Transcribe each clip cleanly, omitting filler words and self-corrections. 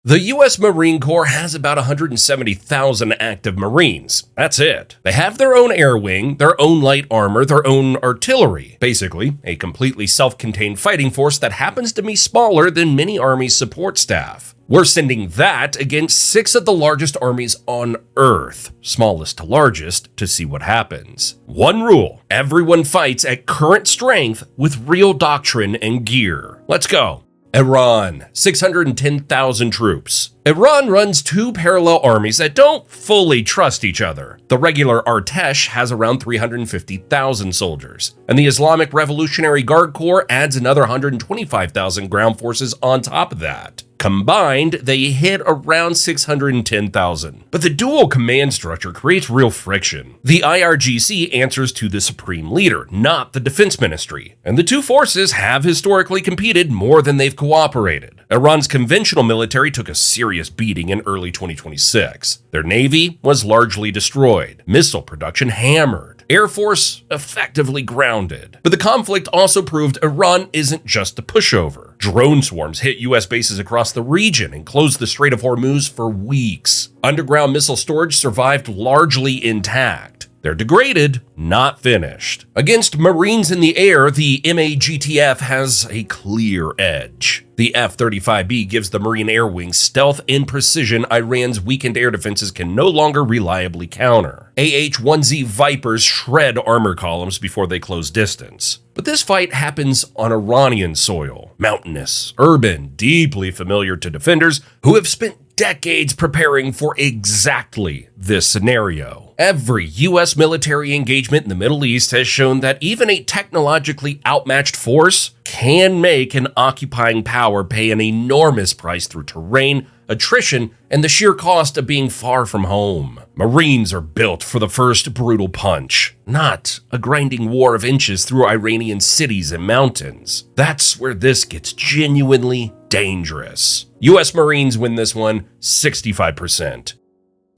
The U.S. Marine Corps has about 170,000 active Marines. That's it. They have their own air wing, their own light armor, their own artillery. Basically, a completely self-contained fighting force that happens to be smaller than many Army support staff. We're sending that against 6 of the largest armies on Earth, smallest to largest, to see what happens. One rule: everyone fights at current strength with real doctrine and gear. Let's go. Iran, 610,000 troops. Iran runs 2 parallel armies that don't fully trust each other. The regular Artesh has around 350,000 soldiers, and the Islamic Revolutionary Guard Corps adds another 125,000 ground forces on top of that. Combined, they hit around 610,000. But the dual command structure creates real friction. The IRGC answers to the supreme leader, not the defense ministry, and the two forces have historically competed more than they've cooperated. Iran's conventional military took a serious beating in early 2026. Their navy was largely destroyed, missile production hammered, Air Force effectively grounded. But the conflict also proved Iran isn't just a pushover. Drone swarms hit U.S. bases across the region and closed the Strait of Hormuz for weeks. Underground missile storage survived largely intact. They're degraded, not finished. Against Marines in the air, the MAGTF has a clear edge. The F-35B gives the Marine Air Wing stealth and precision Iran's weakened air defenses can no longer reliably counter. AH-1Z Vipers shred armor columns before they close distance. But this fight happens on Iranian soil, mountainous, urban, deeply familiar to defenders who have spent decades preparing for exactly this scenario. Every U.S. military engagement in the Middle East has shown that even a technologically outmatched force can make an occupying power pay an enormous price through terrain, attrition, and the sheer cost of being far from home. Marines are built for the first brutal punch, not a grinding war of inches through Iranian cities and mountains. That's where this gets genuinely dangerous. U.S. Marines win this one 65%.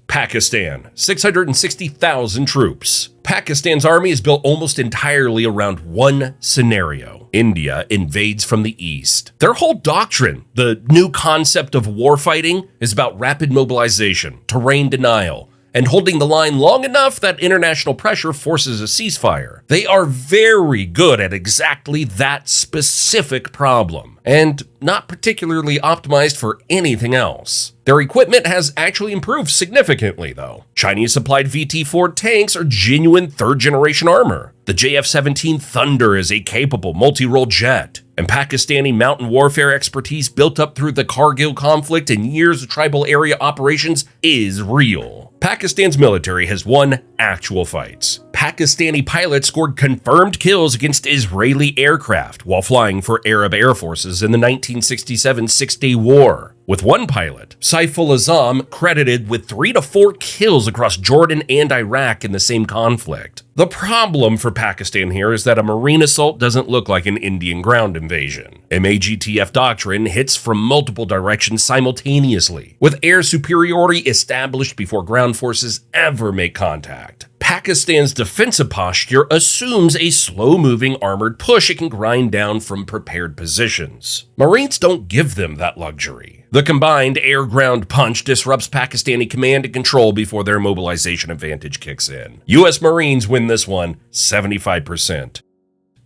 Pakistan, 660,000 troops. Pakistan's army is built almost entirely around one scenario. India invades from the east. Their whole doctrine, the new concept of warfighting, is about rapid mobilization, terrain denial, and holding the line long enough that international pressure forces a ceasefire. They are very good at exactly that specific problem, and not particularly optimized for anything else. Their equipment has actually improved significantly, though. Chinese-supplied VT-4 tanks are genuine third-generation armor. The JF-17 Thunder is a capable multi-role jet, and Pakistani mountain warfare expertise built up through the Kargil conflict and years of tribal area operations is real. Pakistan's military has won actual fights. Pakistani pilots scored confirmed kills against Israeli aircraft while flying for Arab air forces in the 1967 Six-Day War, with one pilot, Saiful Azam, credited with 3 to 4 kills across Jordan and Iraq in the same conflict. The problem for Pakistan here is that a marine assault doesn't look like an Indian ground invasion. MAGTF doctrine hits from multiple directions simultaneously, with air superiority established before ground forces ever make contact. Pakistan's defensive posture assumes a slow-moving armored push it can grind down from prepared positions. Marines don't give them that luxury. The combined air-ground punch disrupts Pakistani command and control before their mobilization advantage kicks in. U.S. Marines win this one 75%.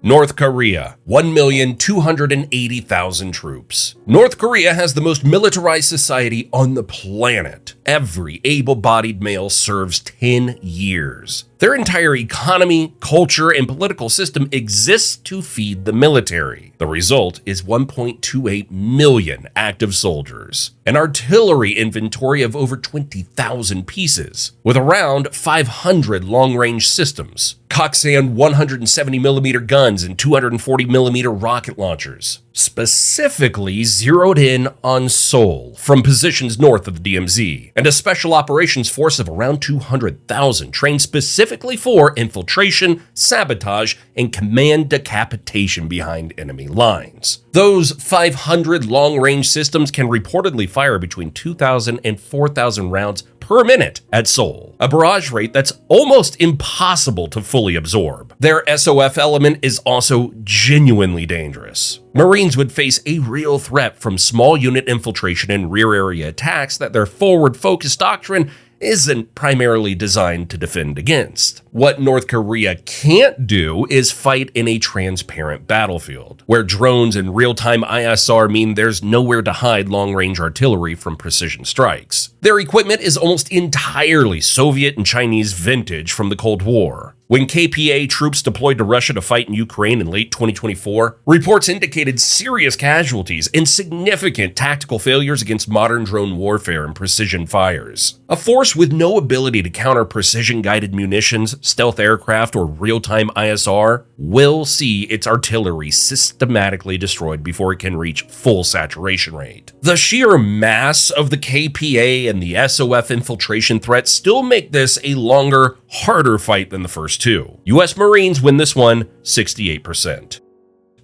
North Korea, 1,280,000 troops. North Korea has the most militarized society on the planet. Every able-bodied male serves 10 years. Their entire economy, culture, and political system exists to feed the military. The result is 1.28 million active soldiers, an artillery inventory of over 20,000 pieces, with around 500 long-range systems, Koksan 170mm guns and 240mm rocket launchers, specifically zeroed in on Seoul from positions north of the DMZ, and a special operations force of around 200,000 trained specifically for infiltration, sabotage, and command decapitation behind enemy lines. Those 500 long-range systems can reportedly fire between 2,000 and 4,000 rounds per minute at Seoul, a barrage rate that's almost impossible to fully absorb. Their SOF element is also genuinely dangerous. Marines would face a real threat from small unit infiltration and rear area attacks that their forward-focused doctrine isn't primarily designed to defend against. What North Korea can't do is fight in a transparent battlefield, where drones and real-time ISR mean there's nowhere to hide long-range artillery from precision strikes. Their equipment is almost entirely Soviet and Chinese vintage from the Cold War. When KPA troops deployed to Russia to fight in Ukraine in late 2024, reports indicated serious casualties and significant tactical failures against modern drone warfare and precision fires. A force with no ability to counter precision-guided munitions, stealth aircraft, or real-time ISR will see its artillery systematically destroyed before it can reach full saturation rate. The sheer mass of the KPA and the SOF infiltration threat still make this a longer, harder fight than the first two. US Marines win this one 68%.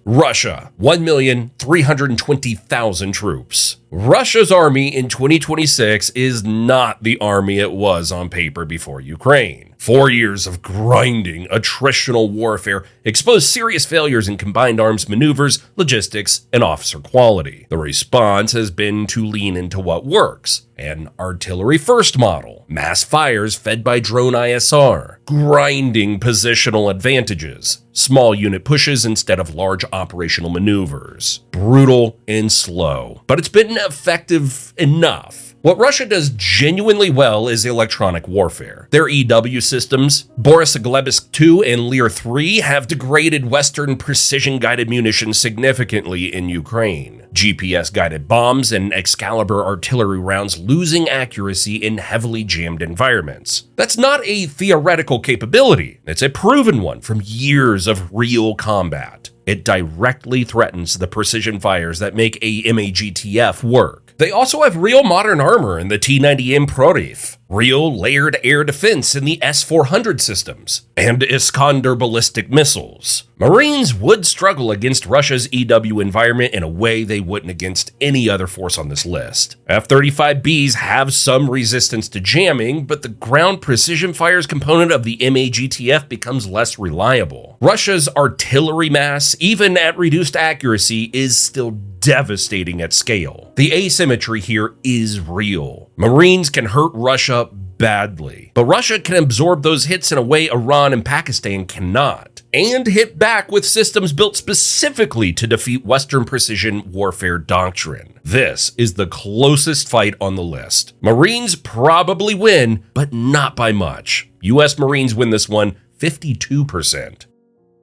Russia, 1,320,000 troops. Russia's army in 2026 is not the army it was on paper before Ukraine. 4 years of grinding, attritional warfare exposed serious failures in combined arms maneuvers, logistics, and officer quality. The response has been to lean into what works: an artillery-first model, mass fires fed by drone ISR, grinding positional advantages, small unit pushes instead of large operational maneuvers. Brutal and slow, but it's been effective enough. What Russia does genuinely well is electronic warfare. Their EW systems, Boris-Glebsk 2 and Lear 3, have degraded Western precision-guided munitions significantly in Ukraine. GPS-guided bombs and Excalibur artillery rounds losing accuracy in heavily jammed environments. That's not a theoretical capability. It's a proven one from years of real combat. It directly threatens the precision fires that make a MAGTF work. They also have real modern armor in the T-90M Proryv, real layered air defense in the S-400 systems, and Iskander ballistic missiles. Marines would struggle against Russia's EW environment in a way they wouldn't against any other force on this list. F-35Bs have some resistance to jamming, but the ground precision fires component of the MAGTF becomes less reliable. Russia's artillery mass, even at reduced accuracy, is still devastating at scale. The asymmetry here is real. Marines can hurt Russia badly, but Russia can absorb those hits in a way Iran and Pakistan cannot, and hit back with systems built specifically to defeat Western precision warfare doctrine. This is the closest fight on the list. Marines probably win, but not by much. US Marines win this one 52%.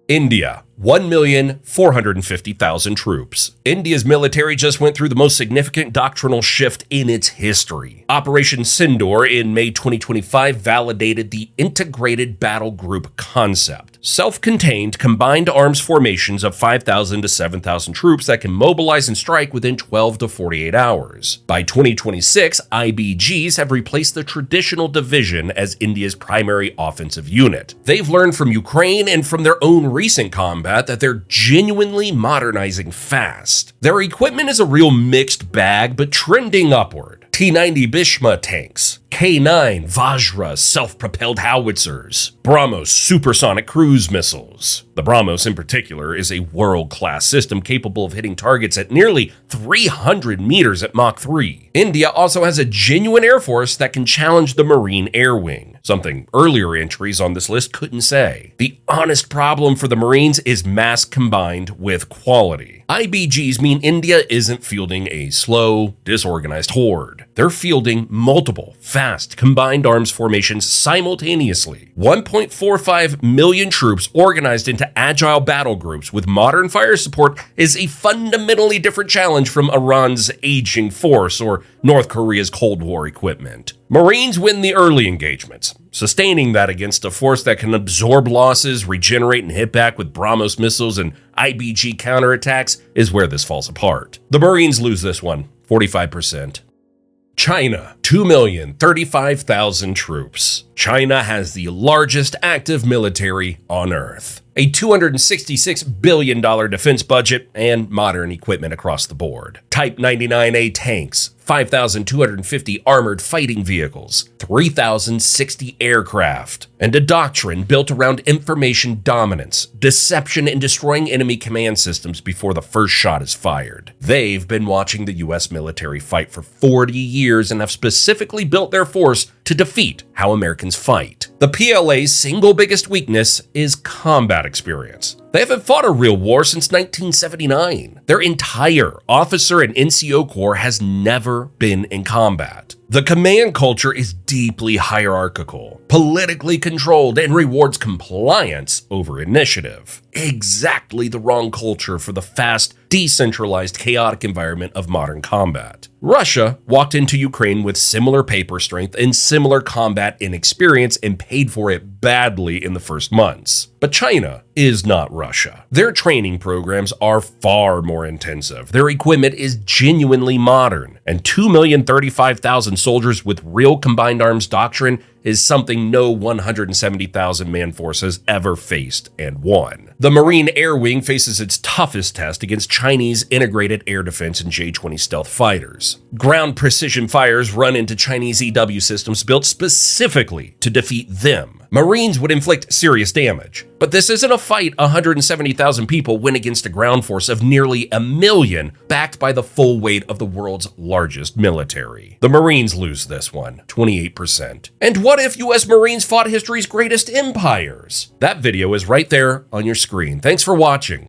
India, 1,450,000 troops. India's military just went through the most significant doctrinal shift in its history. Operation Sindoor in May 2025 validated the integrated battle group concept. Self-contained, combined arms formations of 5,000 to 7,000 troops that can mobilize and strike within 12 to 48 hours. By 2026, IBGs have replaced the traditional division as India's primary offensive unit. They've learned from Ukraine and from their own recent combat that they're genuinely modernizing fast. Their equipment is a real mixed bag, but trending upward. T-90 Bhishma tanks, K-9 Vajra self-propelled howitzers, BrahMos supersonic cruise missiles. The BrahMos in particular is a world-class system capable of hitting targets at nearly 300 meters at Mach 3. India also has a genuine air force that can challenge the Marine Air Wing, something earlier entries on this list couldn't say. The honest problem for the Marines is mass combined with quality. IBGs mean India isn't fielding a slow, disorganized horde. They're fielding multiple, fast, combined arms formations simultaneously. 1.45 million troops organized into agile battle groups with modern fire support is a fundamentally different challenge from Iran's aging force or North Korea's Cold War equipment. Marines win the early engagements. Sustaining that against a force that can absorb losses, regenerate, and hit back with BrahMos missiles and IBG counterattacks is where this falls apart. The Marines lose this one, 45%. China, 2,035,000 troops. China has the largest active military on Earth, a $266 billion defense budget, and modern equipment across the board. Type 99A tanks, 5,250 armored fighting vehicles, 3,060 aircraft, and a doctrine built around information dominance, deception, and destroying enemy command systems before the first shot is fired. They've been watching the US military fight for 40 years and have specifically built their force to defeat how Americans fight. The PLA's single biggest weakness is combat experience. They haven't fought a real war since 1979. Their entire officer and NCO corps has never been in combat. The command culture is deeply hierarchical, politically controlled, and rewards compliance over initiative. Exactly the wrong culture for the fast, decentralized, chaotic environment of modern combat. Russia walked into Ukraine with similar paper strength and similar combat inexperience and paid for it badly in the first months. But China is not Russia. Their training programs are far more intensive. Their equipment is genuinely modern, and 2,035,000 soldiers with real combined arms doctrine is something no 170,000 man force has ever faced and won. The Marine Air Wing faces its toughest test against Chinese integrated air defense and J-20 stealth fighters. Ground precision fires run into Chinese EW systems built specifically to defeat them. Marines would inflict serious damage, but this isn't a fight 170,000 people win against a ground force of nearly 1 million, backed by the full weight of the world's largest military. The Marines lose this one, 28%. And what if US Marines fought history's greatest empires? That video is right there on your screen. Thanks for watching.